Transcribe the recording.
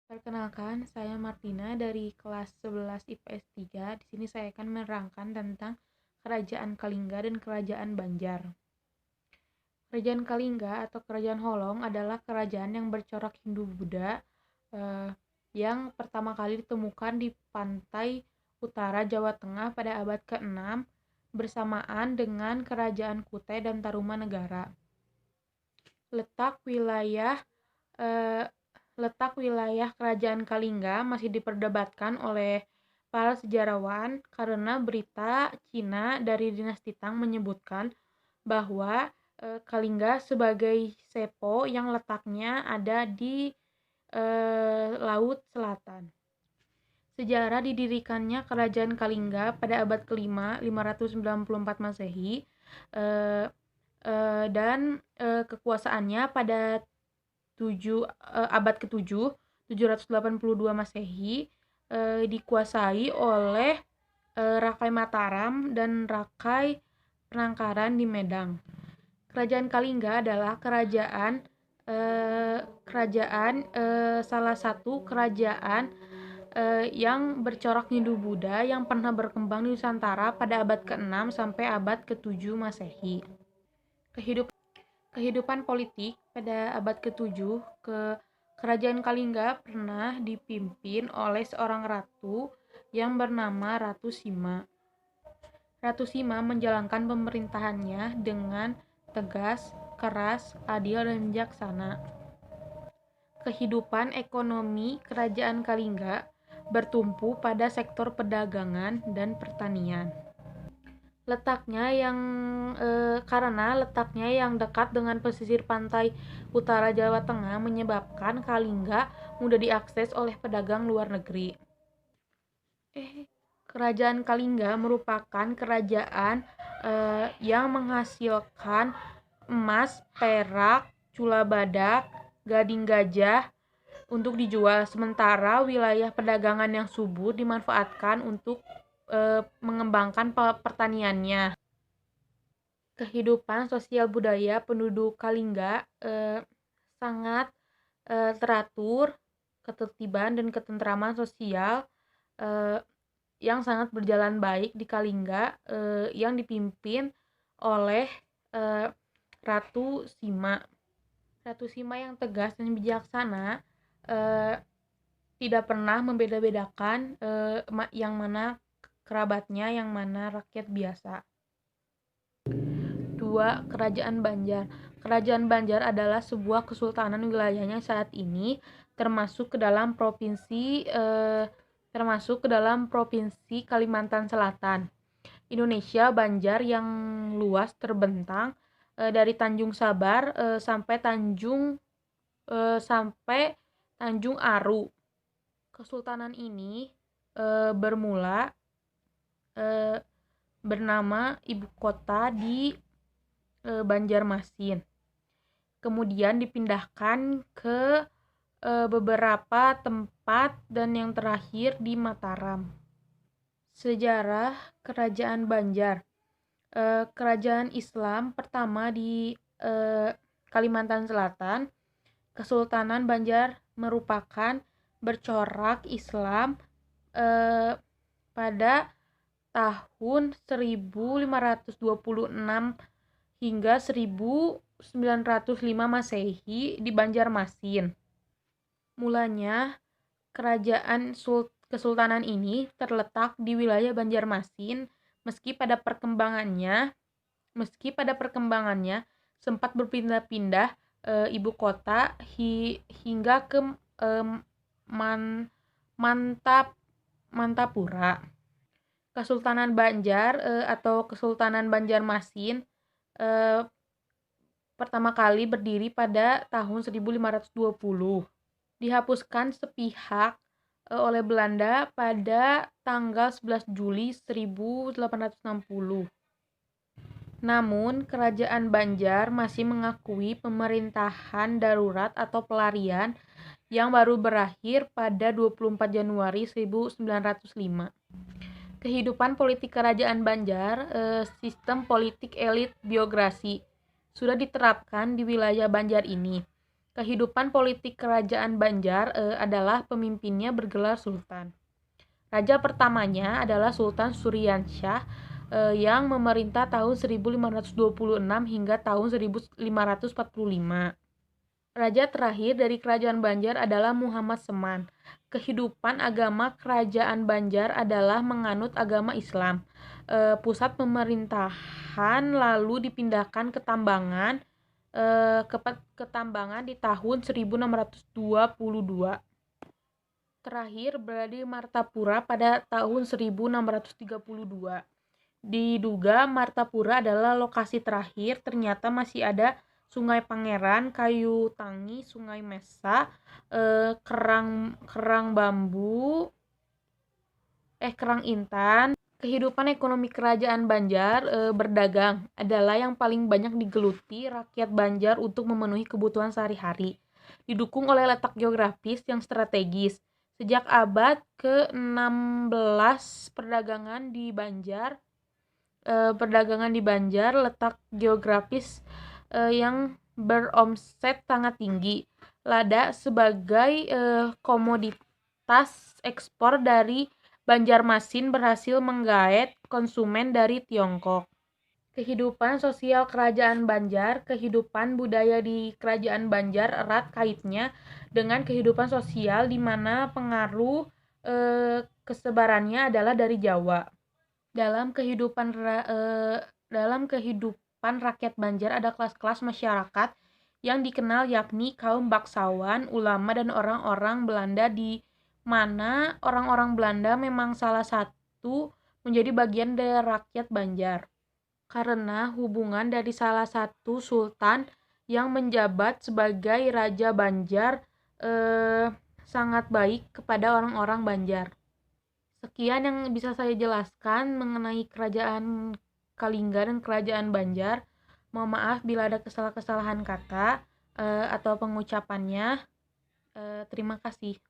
Perkenalkan, saya Martina dari kelas 11 IPS 3. Di sini saya akan menerangkan tentang Kerajaan Kalingga dan Kerajaan Banjar. Kerajaan Kalingga atau Kerajaan Holong adalah kerajaan yang bercorak Hindu-Buddha yang pertama kali ditemukan di pantai utara Jawa Tengah pada abad ke-6 bersamaan dengan Kerajaan Kutai dan Tarumanegara. Letak wilayah eh, Letak wilayah Kerajaan Kalingga masih diperdebatkan oleh para sejarawan karena berita Cina dari dinasti Tang menyebutkan bahwa Kalingga sebagai sepo yang letaknya ada di Laut Selatan. Sejarah didirikannya Kerajaan Kalingga pada abad ke-5, 594 Masehi, dan kekuasaannya pada abad ke-7, 782 Masehi, dikuasai oleh Rakai Mataram dan Rakai Penangkaran di Medang. Kerajaan Kalingga adalah salah satu kerajaan yang bercorak Hindu-Buddha yang pernah berkembang di Nusantara pada abad ke-6 sampai abad ke-7 Masehi. Kehidupan politik pada abad ke-7 Kerajaan Kalingga pernah dipimpin oleh seorang ratu yang bernama Ratu Sima. Ratu Sima menjalankan pemerintahannya dengan tegas, keras, adil, dan bijaksana. Kehidupan ekonomi Kerajaan Kalingga bertumpu pada sektor perdagangan dan pertanian. Karena letaknya yang dekat dengan pesisir pantai utara Jawa Tengah menyebabkan Kalingga mudah diakses oleh pedagang luar negeri. Kerajaan Kalingga merupakan kerajaan yang menghasilkan emas, perak, cula badak, gading gajah untuk dijual, sementara wilayah perdagangan yang subur dimanfaatkan untuk mengembangkan pertaniannya. Kehidupan sosial budaya penduduk Kalingga sangat teratur, ketertiban dan ketentraman sosial yang sangat berjalan baik di Kalingga yang dipimpin oleh Ratu Sima. Ratu Sima yang tegas dan bijaksana tidak pernah membeda-bedakan yang mana kerabatnya, yang mana rakyat biasa. 2. Kerajaan Banjar. Kerajaan Banjar adalah sebuah kesultanan wilayahnya saat ini termasuk ke dalam provinsi Kalimantan Selatan, Indonesia. Banjar yang luas terbentang dari Tanjung Sabar sampai Tanjung Aru. Kesultanan ini bermula bernama ibu kota di Banjarmasin. Kemudian dipindahkan ke beberapa tempat dan yang terakhir di Mataram. Sejarah Kerajaan Banjar. Kerajaan Islam pertama di Kalimantan Selatan. Kesultanan Banjar merupakan bercorak Islam pada tahun 1526 hingga 1905 Masehi di Banjarmasin. Mulanya Kesultanan ini terletak di wilayah Banjarmasin meski pada perkembangannya sempat berpindah-pindah ibu kota hingga ke Mantapura. Kesultanan Banjar atau Kesultanan Banjarmasin pertama kali berdiri pada tahun 1520. Dihapuskan sepihak oleh Belanda pada tanggal 11 Juli 1860. Namun, Kerajaan Banjar masih mengakui pemerintahan darurat atau pelarian yang baru berakhir pada 24 Januari 1905. Kehidupan politik Kerajaan Banjar, sistem politik elit biokrasi sudah diterapkan di wilayah Banjar ini. Kehidupan politik kerajaan Banjar adalah pemimpinnya bergelar sultan. Raja pertamanya adalah Sultan Suryansyah yang memerintah tahun 1526 hingga tahun 1545. Raja terakhir dari kerajaan Banjar adalah Muhammad Seman. Kehidupan agama kerajaan Banjar adalah menganut agama Islam. Pusat pemerintahan lalu dipindahkan ke Tambangan di tahun 1622. Terakhir berada di Martapura pada tahun 1632. Diduga Martapura adalah lokasi terakhir, ternyata masih ada Sungai Pangeran, Kayu Tangi, Sungai Mesa, kerang bambu, kerang intan. Kehidupan ekonomi kerajaan Banjar berdagang adalah yang paling banyak digeluti rakyat Banjar untuk memenuhi kebutuhan sehari-hari. Didukung oleh letak geografis yang strategis. Sejak abad ke-16 perdagangan di Banjar letak geografis yang beromset sangat tinggi. Lada sebagai komoditas ekspor dari Banjarmasin berhasil menggait konsumen dari Tiongkok. Kehidupan sosial kerajaan Banjar, kehidupan budaya di kerajaan Banjar erat kaitnya dengan kehidupan sosial di mana pengaruh kesebarannya adalah dari Jawa. Dalam kehidupan rakyat Banjar ada kelas-kelas masyarakat yang dikenal yakni kaum bangsawan, ulama, dan orang-orang Belanda di mana orang-orang Belanda memang salah satu menjadi bagian dari rakyat Banjar karena hubungan dari salah satu sultan yang menjabat sebagai Raja Banjar sangat baik kepada orang-orang Banjar. Sekian yang bisa saya jelaskan mengenai kerajaan Kalingga dan kerajaan Banjar. Mohon maaf bila ada kesalahan kata atau pengucapannya. Terima kasih.